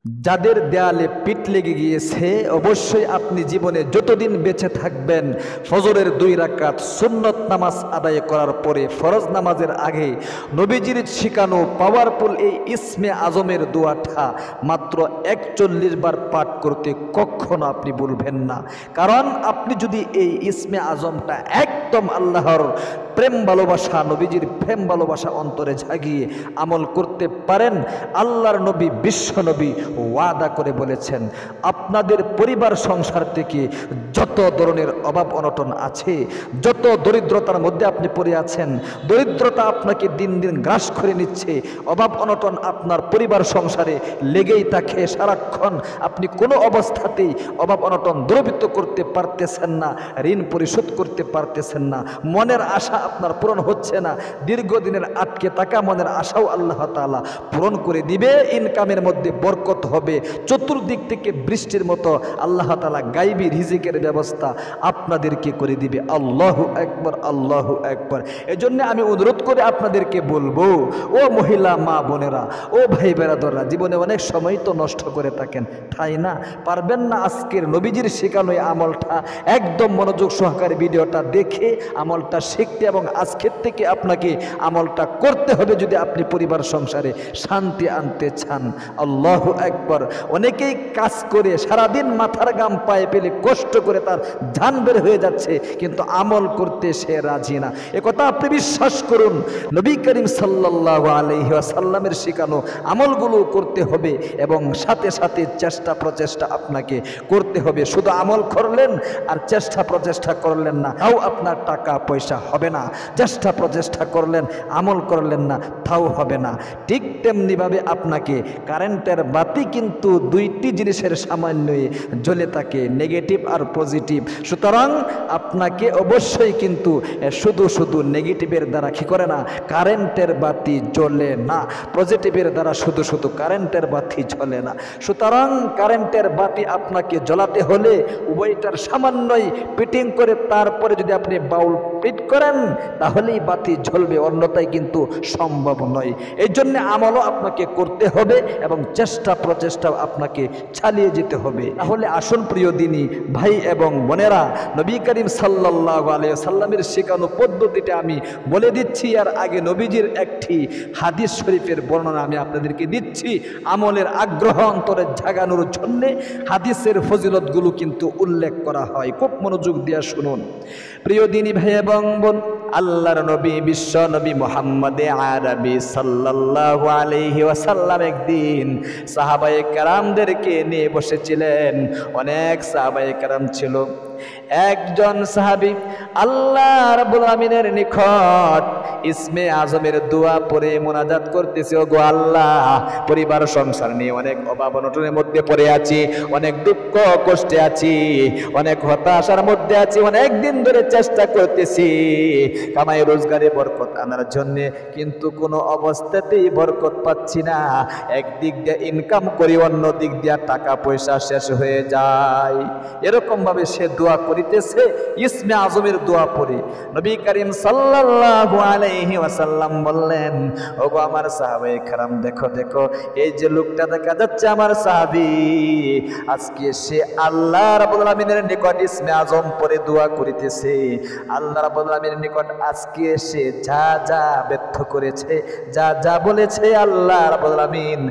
যাদের দেয়ালে পিঠ লেগে গিয়েছে, অবশ্যই আপনি জীবনে যতদিন বেঁচে থাকবেন ফজরের 2 রাকাত সুন্নত নামাজ আদায় করার পরে ফরজ নামাজের আগে নবীজির শিখানো পাওয়ারফুল এই ইসমে আজমের দোয়াটা মাত্র 41 বার পাঠ করতে কখনো আপনি ভুলবেন না। কারণ আপনি যদি এই ইসমে আজমটা একদম আল্লাহর প্রেম ভালোবাসা, নবীজির প্রেম ভালোবাসা অন্তরে জাগিয়ে আমল করতে পারেন, আল্লাহর নবী বিশ্ব নবী ওয়াদা করে বলেছেন আপনাদের পরিবার সংসার থেকে যত ধরনের অভাব অনটন আছে, যত দরিদ্রতার মধ্যে আপনি পড়ে আছেন, দরিদ্রতা আপনাকে দিন দিন গ্রাস করে নিচ্ছে, অভাব অনটন আপনার পরিবার সংসারে লেগেই থাকে সারাক্ষণ, আপনি কোনো অবস্থাতেই অভাব অনটন দূরীভূত করতে পারতেছেন না, ঋণ পরিশোধ করতে পারতেছেন না, মনের আশা আপনার পূরণ হচ্ছে না, দীর্ঘদিনের আটকে থাকা মনের আশাও আল্লাহ তাআলা পূরণ করে দিবে, ইনকামের মধ্যে বরকত হবে, চতুর্দিক থেকে বৃষ্টির মতো আল্লাহ তাআলা গায়বী রিজিকের ব্যবস্থা আপনাদেরকে করে দিবে। আল্লাহু আকবার, আল্লাহু আকবার। এজন্য আমি অনুরোধ করে আপনাদেরকে বলবো, ও মহিলা মা বোনেরা, ও ভাই বেরাদররা, জীবনে অনেক সময় তো নষ্ট করে থাকেন, তাই না? পারবেন না আজকের নবীজির শেখানো এই আমলটা একদম মনোযোগ সহকারে ভিডিওটা দেখে আমলটা শিখতে এবং আজকের থেকে আপনাকে আমলটা করতে হবে যদি আপনি পরিবার সংসারে শান্তি আনতে চান। আল্লাহু আকবার। অনেকেই কাজ করে সারাদিন মাথার গাম পায়ে পেলে কষ্ট করে তার জান বের হয়ে যাচ্ছে, কিন্তু আমল করতে সে রাজি না। একথা আপনি বিশ্বাস করুন, নবী করিম সাল্লাল্লাহু আলাইহি ওয়াসাল্লামের শেখানো আমলগুলো করতে হবে এবং সাথে সাথে চেষ্টা প্রচেষ্টা আপনাকে করতে হবে। শুধু আমল করলেন আর চেষ্টা প্রচেষ্টা করলেন না, তাও আপনার টাকা পয়সা হবে না। চেষ্টা প্রচেষ্টা করলেন, আমল করলেন না, তাও হবে না। ঠিক তেমনিভাবে আপনাকে কারেন্টের বাতি কিন্তু দুইটি জিনিসের সামান্যই জ্বলে থাকে, নেগেটিভ আর পজিটিভ। সুতরাং আপনাকে অবশ্যই কিন্তু শুধু শুধু নেগেটিভের দ্বারা কি করে না, কারেন্টের বাতি জ্বলে না, পজিটিভের দ্বারা শুধু শুধু কারেন্টের বাতি জ্বলে না। সুতরাং কারেন্টের বাতি আপনাকে জ্বলাতে হলে উভয়টার সামান্যই ফিটিং করে তারপরে যদি আপনি বাউল ফিট করেন তাহলেই বাতি জ্বলবে, অন্যথায় কিন্তু সম্ভব নয়। এই জন্য আমলও আপনাকে করতে হবে এবং চেষ্টা প্রচেষ্টাও আপনাকে চালিয়ে যেতে হবে। তাহলে আসুন প্রিয় দিনী ভাই এবং বোনেরা, নবী করিম সাল্লাল্লাহু আলাইহি সাল্লামের শেখানো পদ্ধতিটা আমি বলে দিচ্ছি, আর আগে নবীজির একটি হাদিস শরীফের বর্ণনা আমি আপনাদেরকে দিচ্ছি আমলের আগ্রহ অন্তরে জাগানোর জন্যে। হাদিসের ফজিলতগুলো কিন্তু উল্লেখ করা হয়, খুব মনোযোগ দিয়ে শুনুন প্রিয় দিনী ভাই এবং বোন। আল্লাহর নবী বিশ্ব নবী মুহাম্মদ আরবি সাল্লাল্লাহু আলাইহি ওয়াসাল্লাম একদিন সাহাবায়ে কেরামদেরকে নিয়ে বসেছিলেন। অনেক সাহাবায়ে কেরাম ছিল। একজন সাহাবী আল্লাহ রাব্বুল আমিনের নিকট ইসমে আজমের দোয়া পড়ে মুনাজাত করতেছে, ওগো আল্লাহ, পরিবার সংসার নিয়ে অনেক অভাব অনটনের মধ্যে পড়ে আছি, অনেক দুঃখ কষ্টে আছি, অনেক হতাশার মধ্যে আছি, অনেক দিন ধরে চেষ্টা করতেছি কামাই রোজগারে বরকত আনার জন্য, কিন্তু কোনো অবস্থাতেই বরকত পাচ্ছি না। একদিক দিয়ে ইনকাম করি, অন্য দিক দিয়ে টাকা পয়সা শেষ হয়ে যায়। এরকম ভাবে সে দোয়া করিতেছে, ইসমে আজমের দোয়া পড়ে। নবী করিম সাল্লাল্লাহু আলাইহি ওয়াসাল্লাম বললেন, ওগো আমার সাহাবায়ে কেরাম, দেখো দেখো, এই যে লোকটা দেখা যাচ্ছে আমার সাহাবী, আজকে সে আল্লাহ রাব্বুল আমিনের নিকট ইসমে আজম পড়ে দোয়া করিতেছে। আল্লাহ রাব্বুল আমিনের নিকট আজকে সে যা যা ব্যর্থ করেছে, যা যা বলেছে, আল্লাহ রাব্বুল আমিন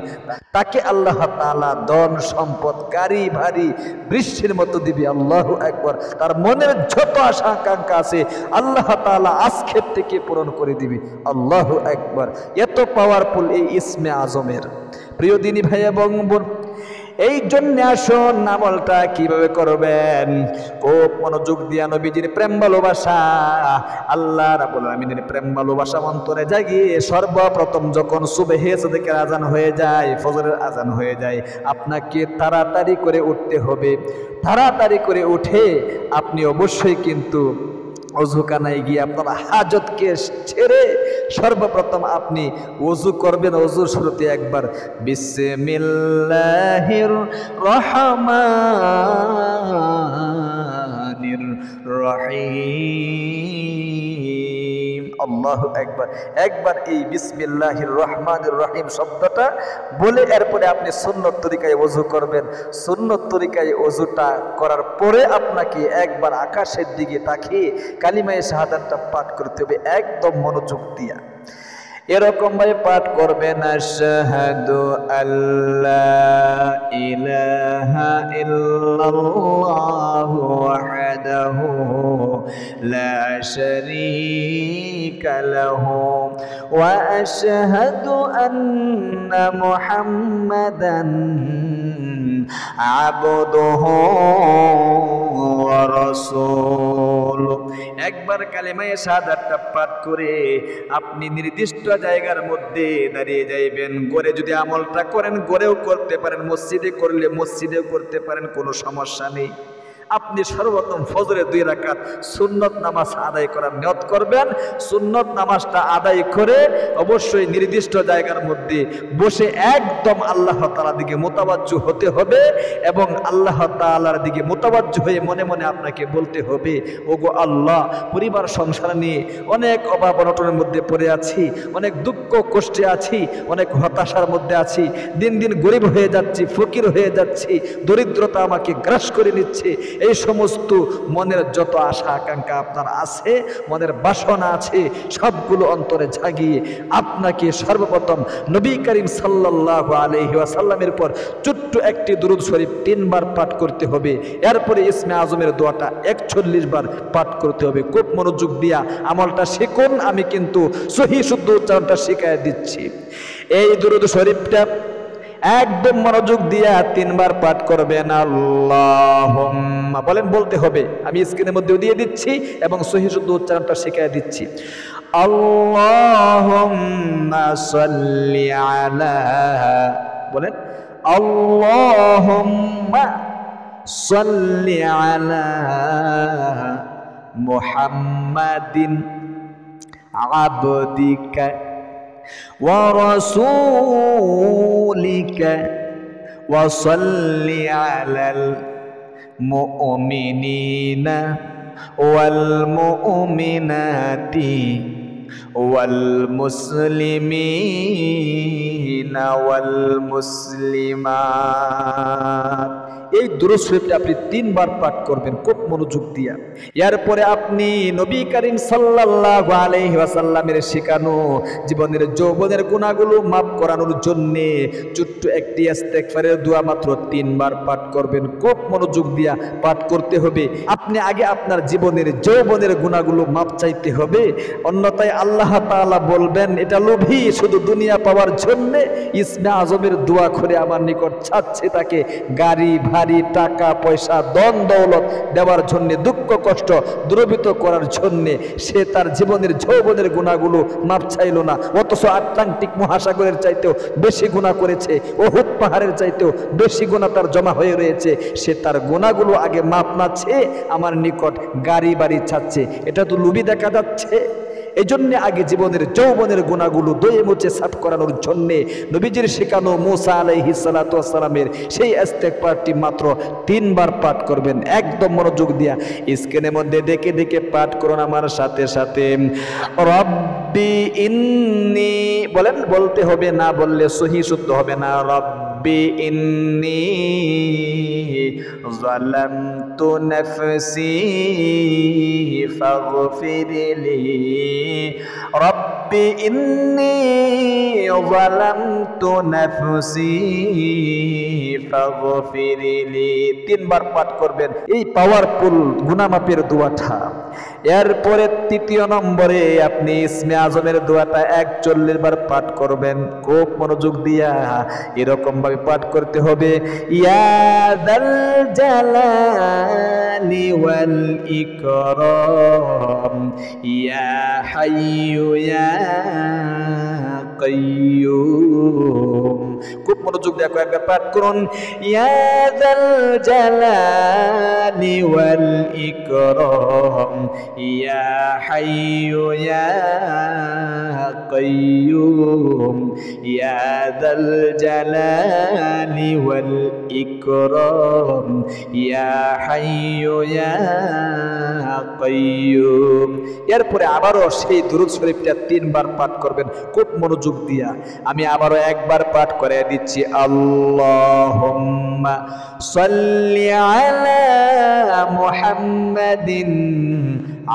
তাকে আল্লাহ তাআলা ধন সম্পদ গাড়ি ভারী বৃষ্টির মতো দিবে। আল্লাহু আকবার। তার মনের যত আশা আকাঙ্ক্ষা আছে আল্লাহ তাআলা আজকের থেকে পূরণ করে দিবে। আল্লাহু আকবার। এত পাওয়ারফুল এই ইসমে আজমের। প্রিয় দিনী ভাই এবং বোন, এই জন্য আসুন আমলটা কিভাবে করবেন, খুব মনোযোগ দিয়া নবীজির প্রেম ভালোবাসা, আল্লাহ রাব্বুল আমিনের প্রেম ভালোবাসা অন্তরে জাগিয়ে সর্বপ্রথম যখন সুবহে সাদেকের আজান হয়ে যায়, ফজরের আজান হয়ে যায়, আপনাকে তাড়াতাড়ি করে উঠতে হবে। তাড়াতাড়ি করে উঠে আপনি অবশ্যই কিন্তু অজুখানায় গিয়ে আপনার হাজতকে ছেড়ে সর্বপ্রথম আপনি ওযু করবেন। ওযুর শুরুতে একবার বিসমিল্লাহির রহমানির রহিম আল্লাহু আকবার। একবার এই বিসমিল্লাহির রহমানির রহিম শব্দটা বলে এরপরে আপনি সুন্নত তরিকায় ওযু করবেন। সুন্নত তরিকায় ওযুটা করার পরে আপনাকে একবার আকাশের দিকে তাকিয়ে কালিমায়ে শাহাদাতটা পাঠ করতে হবে একদম মনোযোগ দিয়া। এরকম ভাবে পাঠ করবেন, আশহাদু আল্লা ইলাহা ইল্লাল্লাহু ওয়াহদাহু লা শারীকা লাহু ওয়া আশহাদু আন্না মুহাম্মাদান আবদুহু ওয়া রাসূলুহু। একবার কালিমায়ে শাহাদাতটা পাঠ করে আপনি নির্দিষ্ট জায়গার মধ্যে দাঁড়িয়ে যাইবেন। ঘরে যদি আমলটা করেন ঘরেও করতে পারেন, মসজিদে করলে মসজিদেও করতে পারেন, কোনো সমস্যা নেই। আপনি সর্বপ্রথম ফজরের 2 রাকাত সুন্নত নামাজ আদায় করার নিয়ত করবেন। সুন্নত নামাজটা আদায় করে অবশ্যই নির্দিষ্ট জায়গার মধ্যে বসে একদম আল্লাহ তাআলার দিকে মোতাবাজ্জু হতে হবে এবং আল্লাহ তাআলার দিকে মোতাবাজ্জু হয়ে মনে মনে আপনাকে বলতে হবে, ওগো আল্লাহ, পরিবার সংসার নিয়ে অনেক অভাব অনটনের মধ্যে পড়ে আছি, অনেক দুঃখ কষ্টে আছি, অনেক হতাশার মধ্যে আছি, দিন দিন গরিব হয়ে যাচ্ছি, ফকির হয়ে যাচ্ছি, দরিদ্রতা আমাকে গ্রাস করে নিচ্ছে। এই সমস্ত মনের যত আশা আকাঙ্ক্ষা আপনার আছে, মনের বাসনা আছে, সবগুলো অন্তরে জাগিয়ে আপনাকে সর্বপ্রথম নবী করিম সাল্লাল্লাহু আলাইহি ওয়াসাল্লামের পর ছোট্ট একটি দুরূদ শরীফ 3 বার পাঠ করতে হবে। এরপরে ইসমে আজমের দোয়াটা 41 বার পাঠ করতে হবে। খুব মনোযোগ দিয়া আমলটা শিখুন, আমি কিন্তু সহিহ শুদ্ধ উচ্চারণটা শিখায় দিচ্ছি। এই দুরূদ শরীফটা একদম মনোযোগ দিয়া 3 বার পাঠ করবেন। আল্লাহুম্মা বলেন, বলতে হবে, আমি স্ক্রিনের মধ্যেও দিয়ে দিচ্ছি এবং সহিহ শুদ্ধ উচ্চারণটা শিখিয়ে দিচ্ছি। আল্লাহুম্মা সাল্লি আলা, বলেন আল্লাহুম্মা সাল্লি আলা মুহাম্মাদিন আবদিকা ورسولك وصل على المؤمنين والمؤمنات والمسلمين والمسلمات। এই দুরূদ শরীফটা আপনি 3 বার পাঠ করবেন খুব মনোযোগ দিয়া। এরপরে আপনি নবী করিম সাল্লাল্লাহু আলাইহি ওয়াসাল্লামের শেখানো জীবনের যৌবনের গুনাহগুলো মাফ করানোর জন্য ছোট্ট একটি ইস্তেগফারের দোয়া মাত্র 3 বার পাঠ করবেন। খুব মনোযোগ দিয়া পাঠ করতে হবে। আপনি আগে আপনার জীবনের যৌবনের গুনাহগুলো মাফ চাইতে হবে, অন্যথায় আল্লাহ তাআলা বলবেন এটা লোভী শুধু দুনিয়া পাওয়ার জন্য ইসমে আজমের দোয়া করে আমার নিকট চাচ্ছে, তাকে গাড়ি বাড়ি টাকা পয়সা ধন দৌলত দেওয়ার জন্য, দুঃখ কষ্ট দূরীভূত করার জন্য সে তার জীবনের যৌবনের গুনাহগুলো মাপ চাইল না, অথচ আটলান্টিক মহাসাগরের চাইতেও বেশি গুনাহ করেছে, উহুদ পাহাড়ের চাইতেও বেশি গুনাহ তার জমা হয়ে রয়েছে। সে তার গুনাহগুলো আগে মাপ না চেয়ে আমার নিকট গাড়ি বাড়ি চাচ্ছে, এটা তো লোভী দেখা যাচ্ছে। এই জন্য আগে জীবনের যৌবনের গুনাহগুলো ধুয়ে মুছে সাফ করানোর জন্য নবীজির শেখানো মুসা আলাইহিস সালাতু ওয়াস সালামের সেই ইস্তেগফারটি মাত্র 3 বার পাঠ করবেন একদম মনোযোগ দিয়া। স্ক্রিনের মধ্যে দেখে দেখে পাঠ করুন আমার সাথে সাথে। রব্বি ইন্নী, বলেন, বলতে হবে, না বললে সহিহ শুদ্ধ হবে না। রব্বি ইন্নী যালামতু নাফসি ফাগফিরলি, রব্বি ইন্নী যালামতু নাফসি ফাগফিরলি। 3 বার পাঠ করবেন এই পাওয়ারফুল গুনাহ মাপের দোয়াটা। এরপরে 3 নম্বরে আপনি ইসমে আজমের দোয়াটা 41 বার পাঠ করবেন। খুব মনোযোগ দিয়া এরকম ভাবে পাঠ করতে হবে। ইয়া যাল জালালি ওয়াল ইকরাম ইয়া হাইয়্যু ইয়া কাইয়্যুম খুব মনোযোগ দিয়ে কয়েকবার পাঠ করুন। ইয়া যাল জালালি ওয়াল ইকরাম ইয়া হাইয়ু ইয়া কাইয়ুম ইয়া যাল জালালি ওয়াল ইকরাম ইয়া হাইয়ু ইয়া কাইয়ুম। এরপরে আবারও সেই দুরূদ শরীফটা 3 বার পাঠ করবেন খুব মনোযোগ দিয়া। আমি আবারও একবার পাঠ করে দিচ্ছি। আল্লাহুম্মা সাল্লি আলা মুহাম্মাদিন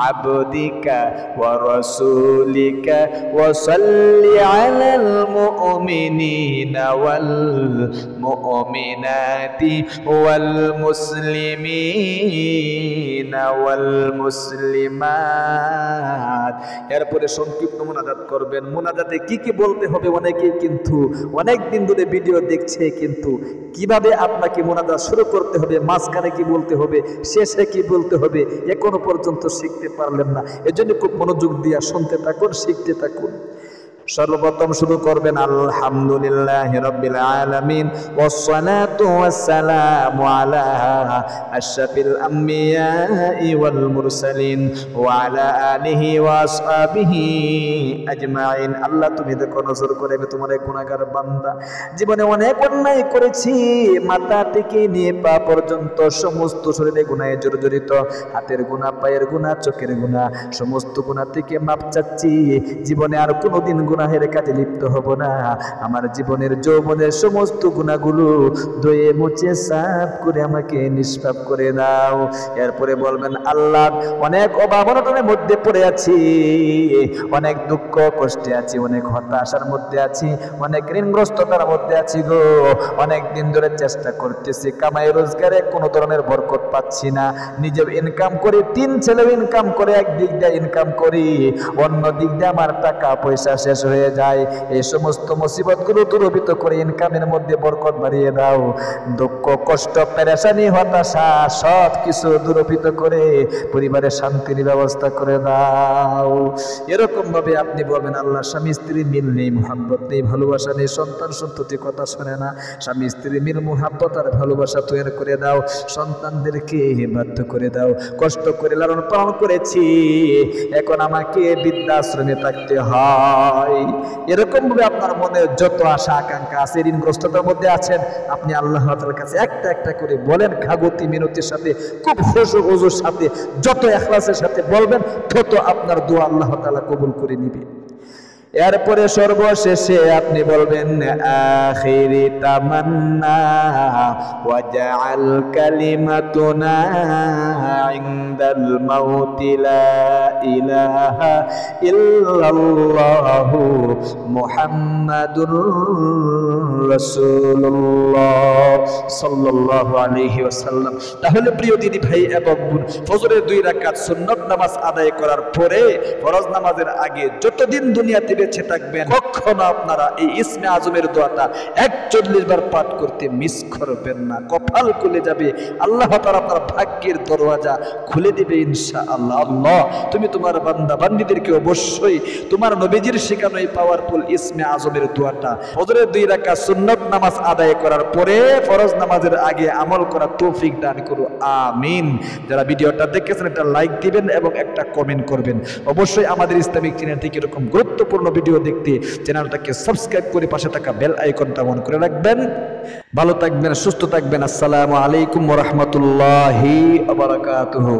আবদিকা ওয়া রাসূলিকা ওয়া সাল্লি আলাল মুমিনিনা ওয়াল মুমিনাতি ওয়াল মুসলিমিনা ওয়াল মুসলিমাত। এরপরে সংক্ষিপ্ত মুনাজাত করবেন। মুনাজাতে কি কি বলতে হবে অনেকে কিন্তু অনেক দিন ধরে ভিডিও দেখছে, কিন্তু কিভাবে আপনাকে মুনাজাত শুরু করতে হবে, মাঝখানে কি বলতে হবে, শেষে কি বলতে হবে এখনো পর্যন্ত শিখতে পারলেন না। এজন্য খুব মনোযোগ দিয়ে শুনতে থাকুন, শিখতে থাকুন। সর্বপ্রথম শুরু করবেন আলহামদুলিল্লাহি রাব্বিল আলামিন ওয়াসসালাতু ওয়াসসালামু আলা আশরাফিল আম্বিয়াই ওয়াল মুরসালিন ওয়া আলা আলিহি ওয়া আসহাবিহি আজমাইন। আল্লাহ তুমি দেখো, নজর করে আমি তোমার এক গুনাহগার বান্দা, জীবনে অনেক অন্যায় করেছি, মাথা থেকে নিয়ে পা পর্যন্ত সমস্ত শরীরে গুনাহে জর্জরিত, হাতের গুনাহ, পায়ের গুনাহ, চোখের গুনাহ, সমস্ত গুনাহ থেকে মাপ চাচ্ছি। জীবনে আর কোনোদিন গুনাহের কাজে লিপ্ত হব না। আমার জীবনের যৌবনের সমস্ত গুনাহগুলো ধুয়ে মুছে সাফ করে আমাকে নিষ্পাপ করে দাও। এরপরে বলবেন আল্লাহ অনেক অভাব অনটনের মধ্যে পড়ে আছি, অনেক দুঃখ কষ্টে আছি, অনেক হতাশার মধ্যে আছি, অনেক ঋণগ্রস্ততার মধ্যে আছি গো। অনেক দিন ধরে চেষ্টা করতেছি, কামাই রোজগারে কোনো ধরনের বরকত পাচ্ছি না। নিজে ইনকাম করি, 3 ছেলে ইনকাম করে, একদিক দিয়ে ইনকাম করি, অন্য দিক দিয়ে আমার টাকা পয়সা শেষ হয়ে যায়। এই সমস্ত মুসিবতগুলো দূরীভূত করে ইনকামের মধ্যে বরকত বাড়িয়ে দাও। দুঃখ কষ্ট পেরেশানি হতাশা সব কিছু দূরীভূত করে পরিবারের শান্তির ব্যবস্থা করে দাও। এরকম ভাবে আপনি বলবেন আল্লাহ স্বামী স্ত্রী মিল নেই, মুহাব্বত নেই, ভালোবাসা নেই, সন্তান সন্ততি কথা শোনে না, স্বামী স্ত্রী মিল মুহাব্বত আর ভালোবাসা তৈরি করে দাও। সন্তানদেরকে বাধ্য করে দাও, কষ্ট করে লালন পালন করেছি, এখন আমাকে বৃদ্ধাশ্রমে থাকতে হয়। এরকম ভাবে আপনার মনে যত আশা আকাঙ্ক্ষা আছে, ঋণগ্রস্ততার মধ্যে আছেন, আপনি আল্লাহ তাআলার কাছে একটা একটা করে বলেন, খাগতি মিনতির সাথে, খুব খুশু হুজুর সাথে, যত ইখলাসের সাথে বলবেন তত আপনার দোয়া আল্লাহ তাআলা কবুল করে নেবে। এরপরে সর্বশেষে আপনি বলবেন আখিরি তামান্না ওয়াজআল কালিমাতুনা ইনদাল মাউতি লা ইলাহা ইল্লাল্লাহু মুহাম্মাদুর রাসূলুল্লাহ সাল্লাল্লাহু আলাইহি ওয়াসাল্লাম। তাহলে প্রিয় দিদি ভাই এবং বোন, ফজরের 2 রাকাত সুন্নাত নামাজ আদায় করার পরে ফরজ নামাজের আগে যতদিন দুনিয়াতে বেঁচে থাকবেন কখনো আপনারা এই ইসমে আজমের দোয়াটা 41 বার পাঠ করতে মিস করবেন না। কপাল খুলে যাবে, আল্লাহ তাআলা আপনার ভাগ্যের দরওয়াজা খুলে দিবে ইনশাআল্লাহ। আল্লাহ তুমি তোমার বান্দা বান্দীদেরকে অবশ্যই তোমার নবীজির শেখানো এই পাওয়ারফুল ইসমে আজমের দোয়াটা ফজরের 2 রাকাত সুন্নাত নামাজ আদায় করার পরে ফরজ নামাজের আগে আমল করার তৌফিক দান করো, আমিন। যারা ভিডিওটা দেখেছেন একটা লাইক দিবেন এবং একটা কমেন্ট করবেন। অবশ্যই আমাদের ইসলামিক চ্যানেল থেকে এরকম গুরুত্বপূর্ণ ভিডিও দেখতে চ্যানেলটাকে সাবস্ক্রাইব করে পাশে থাকা বেল আইকনটা অন করে রাখবেন। ভালো থাকবেন, সুস্থ থাকবেন। আসসালামু আলাইকুম ওয়া রাহমাতুল্লাহি ওয়া বারাকাতুহু।